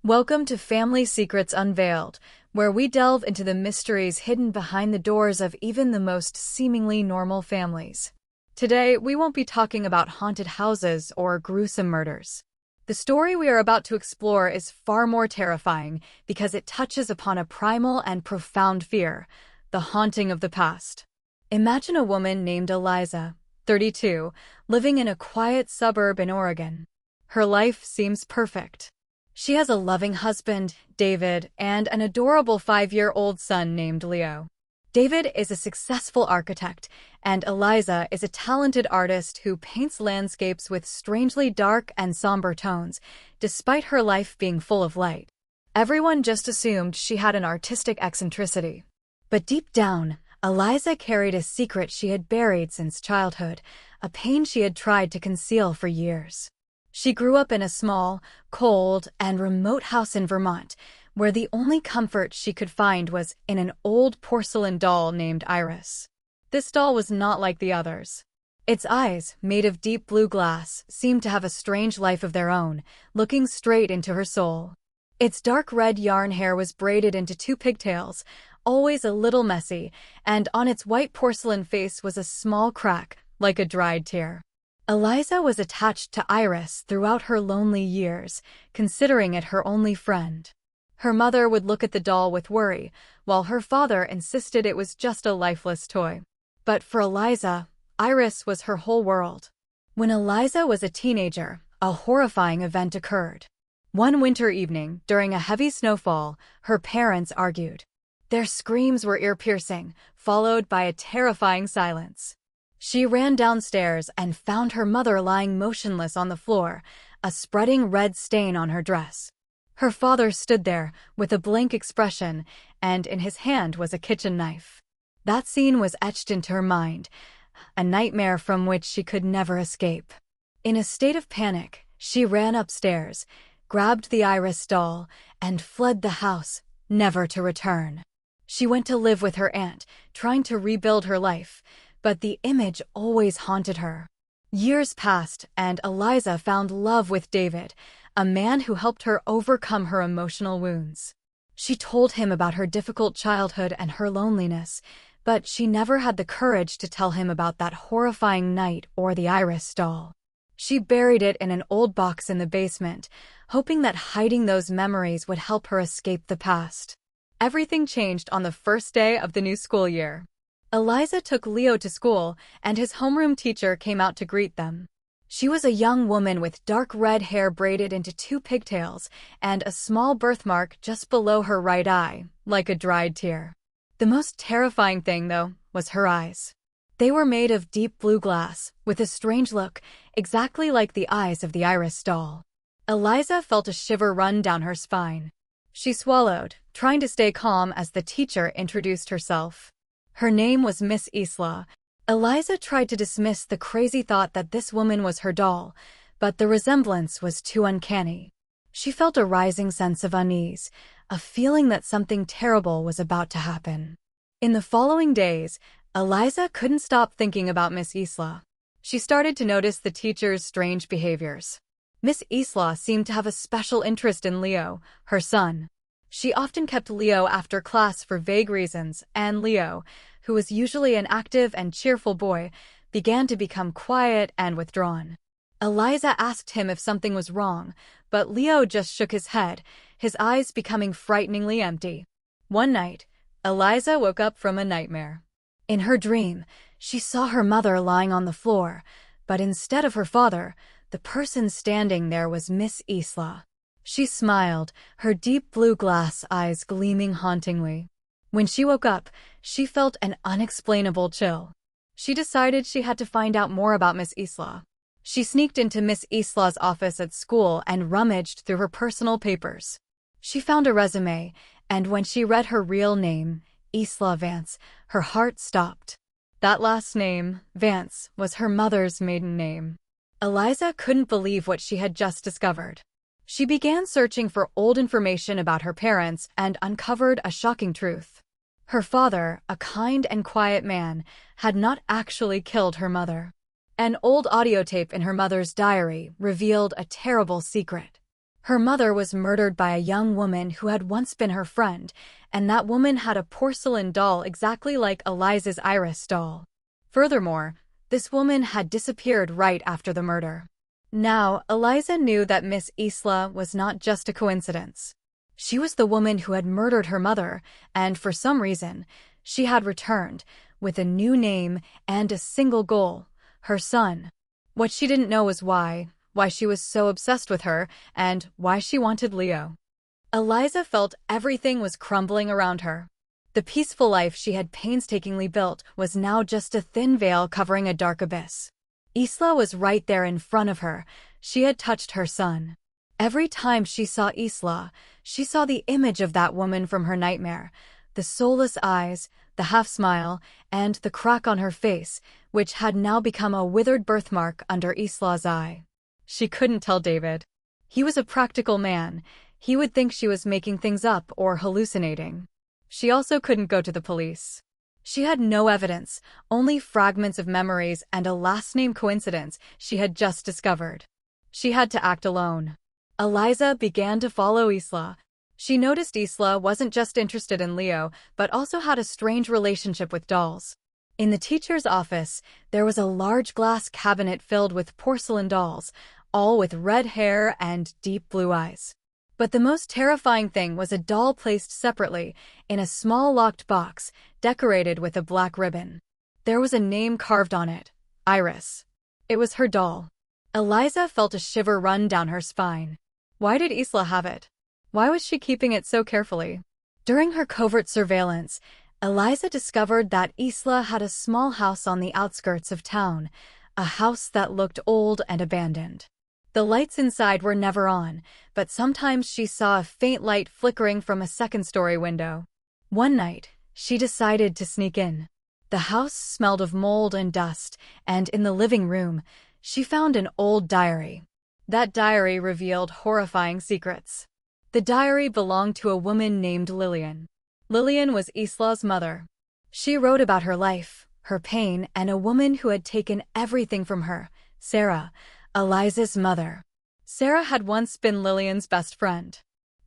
Welcome to Family Secrets Unveiled, where we delve into the mysteries hidden behind the doors of even the most seemingly normal families. Today, we won't be talking about haunted houses or gruesome murders. The story we are about to explore is far more terrifying because it touches upon a primal and profound fear, the haunting of the past. Imagine a woman named Eliza, 32, living in a quiet suburb in Oregon. Her life seems perfect. She has a loving husband, David, and an adorable 5-year-old son named Leo. David is a successful architect, and Eliza is a talented artist who paints landscapes with strangely dark and somber tones, despite her life being full of light. Everyone just assumed she had an artistic eccentricity. But deep down, Eliza carried a secret she had buried since childhood, a pain she had tried to conceal for years. She grew up in a small, cold, and remote house in Vermont, where the only comfort she could find was in an old porcelain doll named Iris. This doll was not like the others. Its eyes, made of deep blue glass, seemed to have a strange life of their own, looking straight into her soul. Its dark red yarn hair was braided into 2 pigtails, always a little messy, and on its white porcelain face was a small crack, like a dried tear. Eliza was attached to Iris throughout her lonely years, considering it her only friend. Her mother would look at the doll with worry, while her father insisted it was just a lifeless toy. But for Eliza, Iris was her whole world. When Eliza was a teenager, a horrifying event occurred. One winter evening, during a heavy snowfall, her parents argued. Their screams were ear-piercing, followed by a terrifying silence. She ran downstairs and found her mother lying motionless on the floor, a spreading red stain on her dress. Her father stood there, with a blank expression, and in his hand was a kitchen knife. That scene was etched into her mind, a nightmare from which she could never escape. In a state of panic, she ran upstairs, grabbed the Iris doll, and fled the house, never to return. She went to live with her aunt, trying to rebuild her life, but the image always haunted her. Years passed, and Eliza found love with David, a man who helped her overcome her emotional wounds. She told him about her difficult childhood and her loneliness, but she never had the courage to tell him about that horrifying night or the Iris doll. She buried it in an old box in the basement, hoping that hiding those memories would help her escape the past. Everything changed on the first day of the new school year. Eliza took Leo to school, and his homeroom teacher came out to greet them. She was a young woman with dark red hair braided into 2 pigtails and a small birthmark just below her right eye, like a dried tear. The most terrifying thing, though, was her eyes. They were made of deep blue glass, with a strange look, exactly like the eyes of the Iris doll. Eliza felt a shiver run down her spine. She swallowed, trying to stay calm as the teacher introduced herself. Her name was Miss Isla. Eliza tried to dismiss the crazy thought that this woman was her doll, but the resemblance was too uncanny. She felt a rising sense of unease, a feeling that something terrible was about to happen. In the following days, Eliza couldn't stop thinking about Miss Isla. She started to notice the teacher's strange behaviors. Miss Isla seemed to have a special interest in Leo, her son. She often kept Leo after class for vague reasons, and Leo, who was usually an active and cheerful boy, began to become quiet and withdrawn. Eliza asked him if something was wrong, but Leo just shook his head, his eyes becoming frighteningly empty. One night, Eliza woke up from a nightmare. In her dream, she saw her mother lying on the floor, but instead of her father, the person standing there was Miss Isla. She smiled, her deep blue glass eyes gleaming hauntingly. When she woke up, she felt an unexplainable chill. She decided she had to find out more about Miss Isla. She sneaked into Miss Isla's office at school and rummaged through her personal papers. She found a resume, and when she read her real name, Isla Vance, her heart stopped. That last name, Vance, was her mother's maiden name. Eliza couldn't believe what she had just discovered. She began searching for old information about her parents and uncovered a shocking truth. Her father, a kind and quiet man, had not actually killed her mother. An old audio tape in her mother's diary revealed a terrible secret. Her mother was murdered by a young woman who had once been her friend, and that woman had a porcelain doll exactly like Eliza's Iris doll. Furthermore, this woman had disappeared right after the murder. Now, Eliza knew that Miss Isla was not just a coincidence. She was the woman who had murdered her mother, and for some reason, she had returned, with a new name and a single goal: her son. What she didn't know was why she was so obsessed with her, and why she wanted Leo. Eliza felt everything was crumbling around her. The peaceful life she had painstakingly built was now just a thin veil covering a dark abyss. Isla was right there in front of her. She had touched her son. Every time she saw Isla, she saw the image of that woman from her nightmare: the soulless eyes, the half-smile, and the crack on her face, which had now become a withered birthmark under Isla's eye. She couldn't tell David. He was a practical man. He would think she was making things up or hallucinating. She also couldn't go to the police. She had no evidence, only fragments of memories and a last-name coincidence she had just discovered. She had to act alone. Eliza began to follow Isla. She noticed Isla wasn't just interested in Leo, but also had a strange relationship with dolls. In the teacher's office, there was a large glass cabinet filled with porcelain dolls, all with red hair and deep blue eyes. But the most terrifying thing was a doll placed separately, in a small locked box, decorated with a black ribbon. There was a name carved on it: Iris. It was her doll. Eliza felt a shiver run down her spine. Why did Isla have it? Why was she keeping it so carefully? During her covert surveillance, Eliza discovered that Isla had a small house on the outskirts of town, a house that looked old and abandoned. The lights inside were never on, but sometimes she saw a faint light flickering from a second-story window. One night, she decided to sneak in. The house smelled of mold and dust, and in the living room, she found an old diary. That diary revealed horrifying secrets. The diary belonged to a woman named Lillian. Lillian was Isla's mother. She wrote about her life, her pain, and a woman who had taken everything from her: Sarah, Eliza's mother. Sarah had once been Lillian's best friend.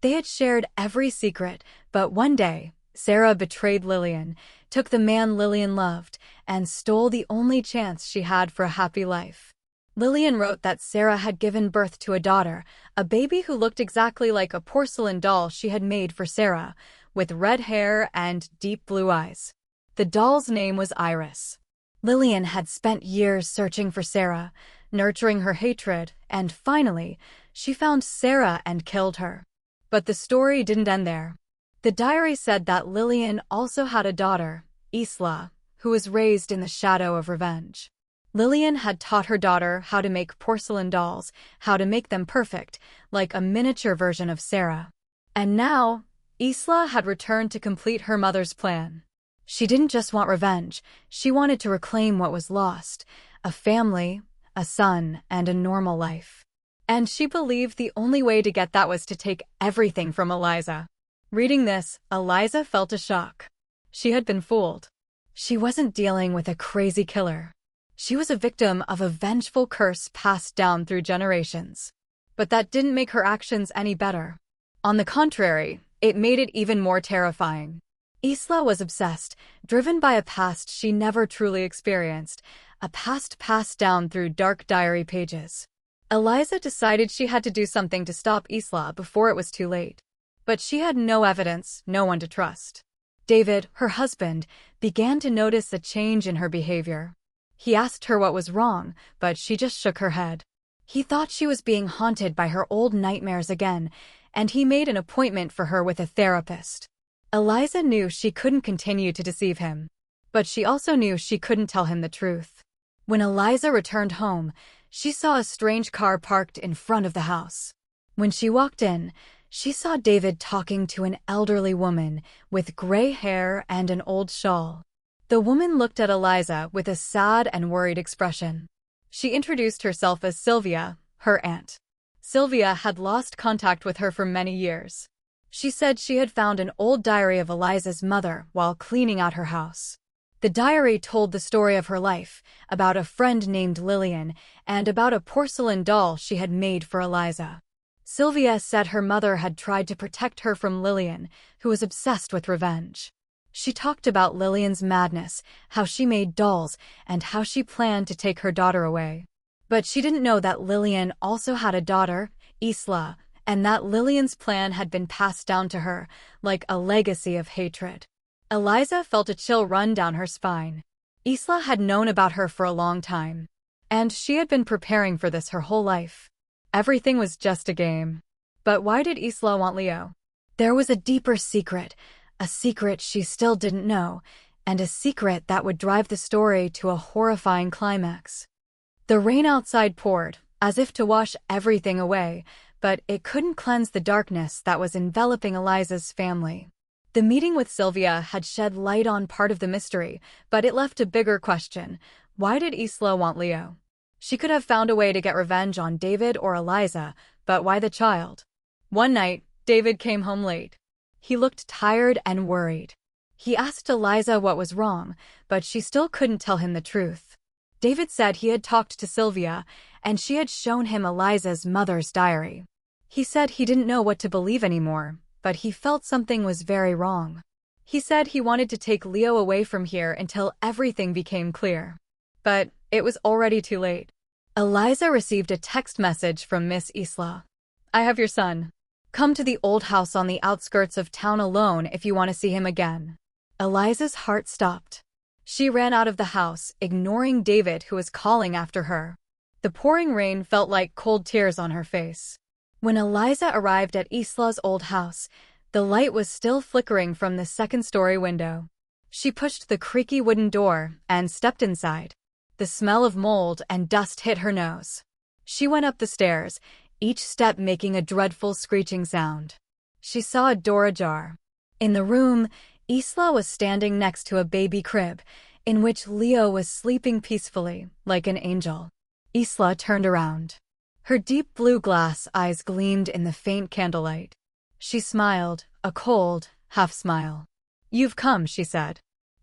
They had shared every secret, but one day, Sarah betrayed Lillian, took the man Lillian loved, and stole the only chance she had for a happy life. Lillian wrote that Sarah had given birth to a daughter, a baby who looked exactly like a porcelain doll she had made for Sarah, with red hair and deep blue eyes. The doll's name was Iris. Lillian had spent years searching for Sarah, nurturing her hatred, and finally, she found Sarah and killed her. But the story didn't end there. The diary said that Lillian also had a daughter, Isla, who was raised in the shadow of revenge. Lillian had taught her daughter how to make porcelain dolls, how to make them perfect, like a miniature version of Sarah. And now, Isla had returned to complete her mother's plan. She didn't just want revenge, she wanted to reclaim what was lost: a family, a son, and a normal life. And she believed the only way to get that was to take everything from Eliza. Reading this, Eliza felt a shock. She had been fooled. She wasn't dealing with a crazy killer. She was a victim of a vengeful curse passed down through generations. But that didn't make her actions any better. On the contrary, it made it even more terrifying. Isla was obsessed, driven by a past she never truly experienced, a past passed down through dark diary pages. Eliza decided she had to do something to stop Isla before it was too late. But she had no evidence, no one to trust. David, her husband, began to notice a change in her behavior. He asked her what was wrong, but she just shook her head. He thought she was being haunted by her old nightmares again, and he made an appointment for her with a therapist. Eliza knew she couldn't continue to deceive him, but she also knew she couldn't tell him the truth. When Eliza returned home, she saw a strange car parked in front of the house. When she walked in, she saw David talking to an elderly woman with gray hair and an old shawl. The woman looked at Eliza with a sad and worried expression. She introduced herself as Sylvia, her aunt. Sylvia had lost contact with her for many years. She said she had found an old diary of Eliza's mother while cleaning out her house. The diary told the story of her life, about a friend named Lillian, and about a porcelain doll she had made for Eliza. Sylvia said her mother had tried to protect her from Lillian, who was obsessed with revenge. She talked about Lillian's madness, how she made dolls, and how she planned to take her daughter away. But she didn't know that Lillian also had a daughter, Isla, and that Lillian's plan had been passed down to her, like a legacy of hatred. Eliza felt a chill run down her spine. Isla had known about her for a long time, and she had been preparing for this her whole life. Everything was just a game. But why did Isla want Leo? There was a deeper secret, a secret she still didn't know, and a secret that would drive the story to a horrifying climax. The rain outside poured, as if to wash everything away, but it couldn't cleanse the darkness that was enveloping Eliza's family. The meeting with Sylvia had shed light on part of the mystery, but it left a bigger question. Why did Isla want Leo? She could have found a way to get revenge on David or Eliza, but why the child? One night, David came home late. He looked tired and worried. He asked Eliza what was wrong, but she still couldn't tell him the truth. David said he had talked to Sylvia, and she had shown him Eliza's mother's diary. He said he didn't know what to believe anymore, but he felt something was very wrong. He said he wanted to take Leo away from here until everything became clear. But it was already too late. Eliza received a text message from Miss Isla. "I have your son. Come to the old house on the outskirts of town alone if you want to see him again." Eliza's heart stopped. She ran out of the house, ignoring David, who was calling after her. The pouring rain felt like cold tears on her face. When Eliza arrived at Isla's old house, the light was still flickering from the second-story window. She pushed the creaky wooden door and stepped inside. The smell of mold and dust hit her nose. She went up the stairs, each step making a dreadful screeching sound. She saw a door ajar. In the room, Isla was standing next to a baby crib, in which Leo was sleeping peacefully, like an angel. Isla turned around. Her deep blue glass eyes gleamed in the faint candlelight. She smiled, a cold, half-smile. "You've come," she said.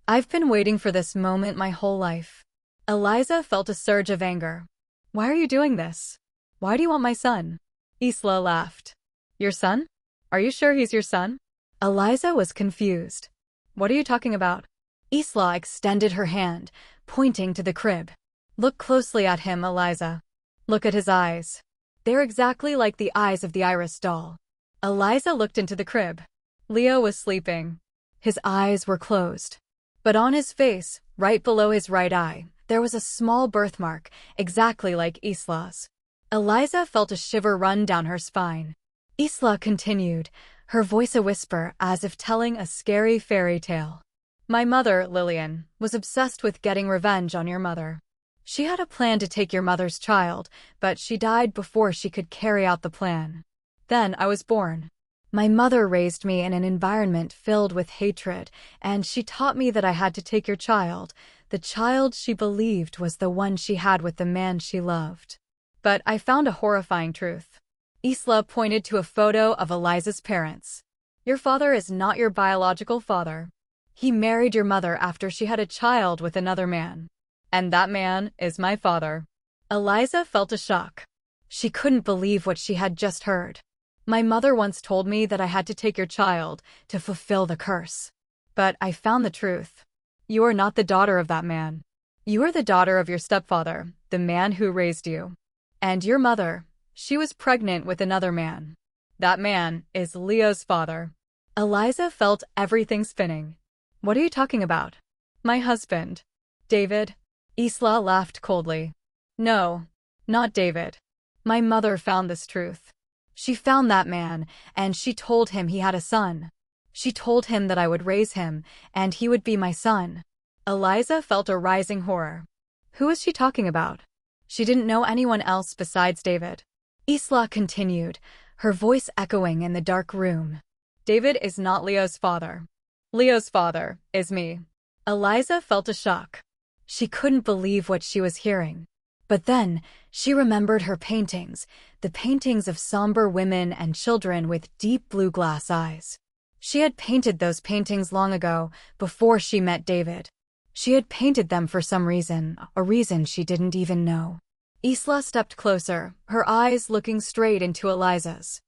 "I've been waiting for this moment my whole life." Eliza felt a surge of anger. "Why are you doing this? Why do you want my son?" Isla laughed. "Your son? Are you sure he's your son?" Eliza was confused. "What are you talking about?" Isla extended her hand, pointing to the crib. "Look closely at him, Eliza. Look at his eyes. They're exactly like the eyes of the Iris doll." Eliza looked into the crib. Leo was sleeping. His eyes were closed. But on his face, right below his right eye, there was a small birthmark, exactly like Isla's. Eliza felt a shiver run down her spine. Isla continued, her voice a whisper as if telling a scary fairy tale. "My mother, Lillian, was obsessed with getting revenge on your mother. She had a plan to take your mother's child, but she died before she could carry out the plan. Then I was born. My mother raised me in an environment filled with hatred, and she taught me that I had to take your child, the child she believed was the one she had with the man she loved. But I found a horrifying truth." Isla pointed to a photo of Eliza's parents. "Your father is not your biological father. He married your mother after she had a child with another man. And that man is my father." Eliza felt a shock. She couldn't believe what she had just heard. "My mother once told me that I had to take your child to fulfill the curse. But I found the truth. You are not the daughter of that man. You are the daughter of your stepfather, the man who raised you. And your mother, she was pregnant with another man. That man is Leo's father." Eliza felt everything spinning. "What are you talking about?" "My husband. David." Isla laughed coldly. "No, not David. My mother found this truth. She found that man, and she told him he had a son. She told him that I would raise him, and he would be my son." Eliza felt a rising horror. Who was she talking about? She didn't know anyone else besides David. Isla continued, her voice echoing in the dark room. "David is not Leo's father. Leo's father is me." Eliza felt a shock. She couldn't believe what she was hearing. But then, she remembered her paintings, the paintings of somber women and children with deep blue glass eyes. She had painted those paintings long ago, before she met David. She had painted them for some reason, a reason she didn't even know. Isla stepped closer, her eyes looking straight into Eliza's.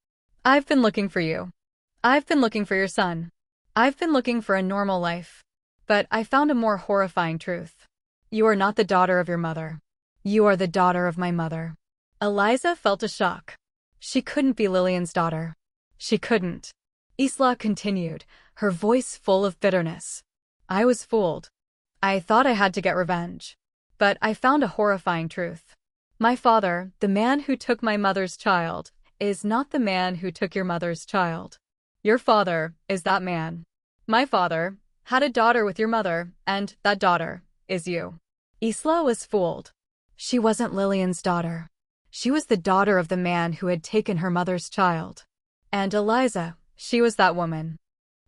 I've been looking for you. I've been looking for your son. I've been looking for a normal life. But I found a more horrifying truth. You are not the daughter of your mother. You are the daughter of my mother. Eliza felt a shock. She couldn't be Lillian's daughter. She couldn't. Isla continued, her voice full of bitterness. I was fooled. I thought I had to get revenge. But I found a horrifying truth. My father, the man who took my mother's child, is not the man who took your mother's child. Your father is that man. My father had a daughter with your mother, and that daughter is you. Isla was fooled. She wasn't Lillian's daughter. She was the daughter of the man who had taken her mother's child. And Eliza, she was that woman.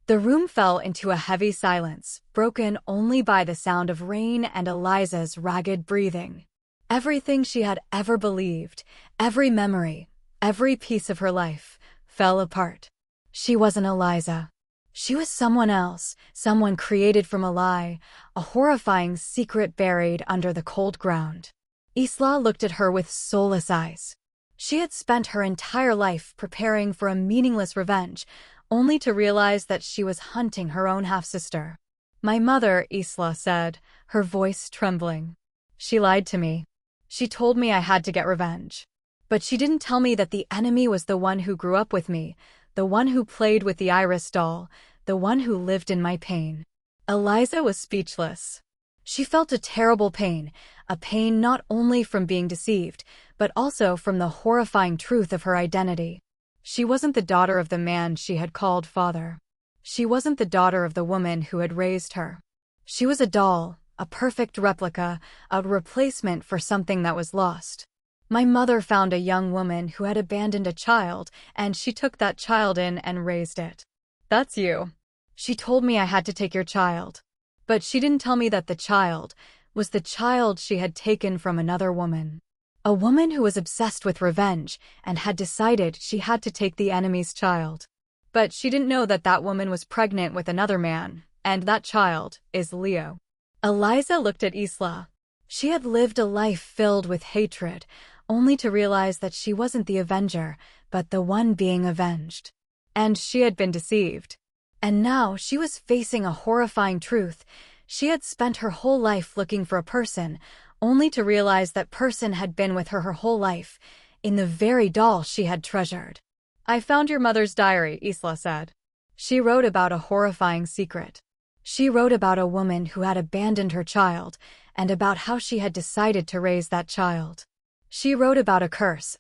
The room fell into a heavy silence, broken only by the sound of rain and Eliza's ragged breathing. Everything she had ever believed, every memory, every piece of her life, fell apart. She wasn't Eliza. She was someone else, someone created from a lie, a horrifying secret buried under the cold ground. Isla looked at her with soulless eyes. She had spent her entire life preparing for a meaningless revenge, only to realize that she was hunting her own half-sister. My mother, Isla said, her voice trembling. She lied to me. She told me I had to get revenge. But she didn't tell me that the enemy was the one who grew up with me, the one who played with the Iris doll, the one who lived in my pain. Eliza was speechless. She felt a terrible pain, a pain not only from being deceived, but also from the horrifying truth of her identity. She wasn't the daughter of the man she had called father. She wasn't the daughter of the woman who had raised her. She was a doll, a perfect replica, a replacement for something that was lost. My mother found a young woman who had abandoned a child, and she took that child in and raised it. That's you. She told me I had to take your child. But she didn't tell me that the child was the child she had taken from another woman. A woman who was obsessed with revenge and had decided she had to take the enemy's child. But she didn't know that that woman was pregnant with another man, and that child is Leo. Eliza looked at Isla. She had lived a life filled with hatred, only to realize that she wasn't the avenger, but the one being avenged. And she had been deceived. And now she was facing a horrifying truth. She had spent her whole life looking for a person, only to realize that person had been with her whole life, in the very doll she had treasured. I found your mother's diary, Isla said. She wrote about a horrifying secret. She wrote about a woman who had abandoned her child, and about how she had decided to raise that child. She wrote about a curse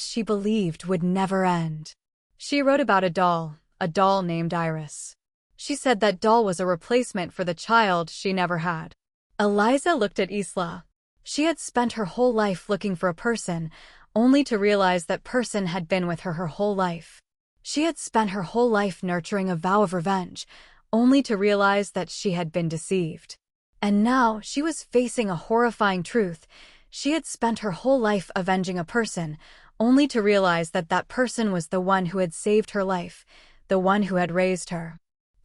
she believed would never end. She wrote about a doll named Iris. She said that doll was a replacement for the child she never had. Eliza looked at Isla. She had spent her whole life looking for a person, only to realize that person had been with her whole life. She had spent her whole life nurturing a vow of revenge, only to realize that she had been deceived. And now she was facing a horrifying truth. She had spent her whole life avenging a person, only to realize that that person was the one who had saved her life, the one who had raised her.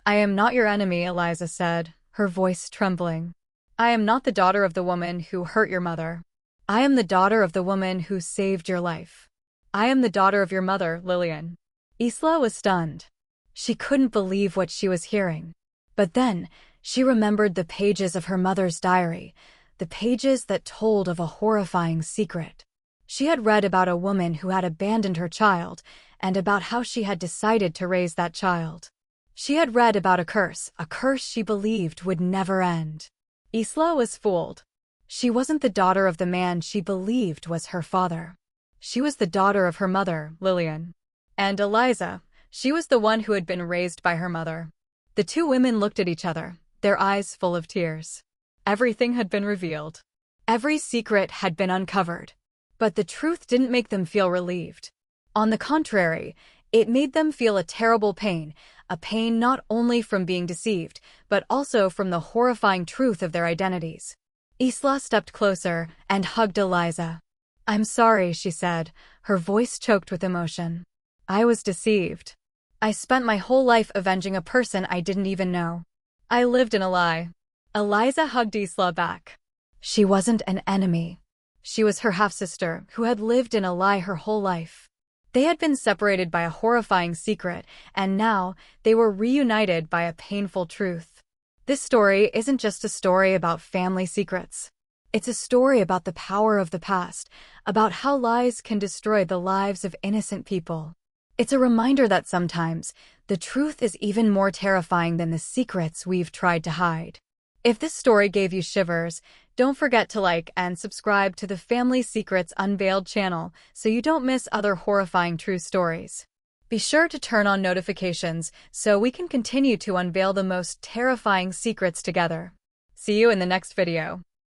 I am not your enemy, Eliza said, her voice trembling. I am not the daughter of the woman who hurt your mother. I am the daughter of the woman who saved your life. I am the daughter of your mother, Lillian. Isla was stunned. She couldn't believe what she was hearing. But then, she remembered the pages of her mother's diary, the pages that told of a horrifying secret. She had read about a woman who had abandoned her child, and about how she had decided to raise that child. She had read about a curse she believed would never end. Isla was fooled. She wasn't the daughter of the man she believed was her father. She was the daughter of her mother, Lillian. And Eliza, she was the one who had been raised by her mother. The two women looked at each other, their eyes full of tears. Everything had been revealed. Every secret had been uncovered. But the truth didn't make them feel relieved. On the contrary, it made them feel a terrible pain, a pain not only from being deceived, but also from the horrifying truth of their identities. Isla stepped closer and hugged Eliza. I'm sorry, she said, her voice choked with emotion. I was deceived. I spent my whole life avenging a person I didn't even know. I lived in a lie. Eliza hugged Isla back. She wasn't an enemy. She was her half-sister, who had lived in a lie her whole life. They had been separated by a horrifying secret, and now they were reunited by a painful truth. This story isn't just a story about family secrets. It's a story about the power of the past, about how lies can destroy the lives of innocent people. It's a reminder that sometimes the truth is even more terrifying than the secrets we've tried to hide. If this story gave you shivers, don't forget to like and subscribe to the Family Secrets Unveiled channel so you don't miss other horrifying true stories. Be sure to turn on notifications so we can continue to unveil the most terrifying secrets together. See you in the next video.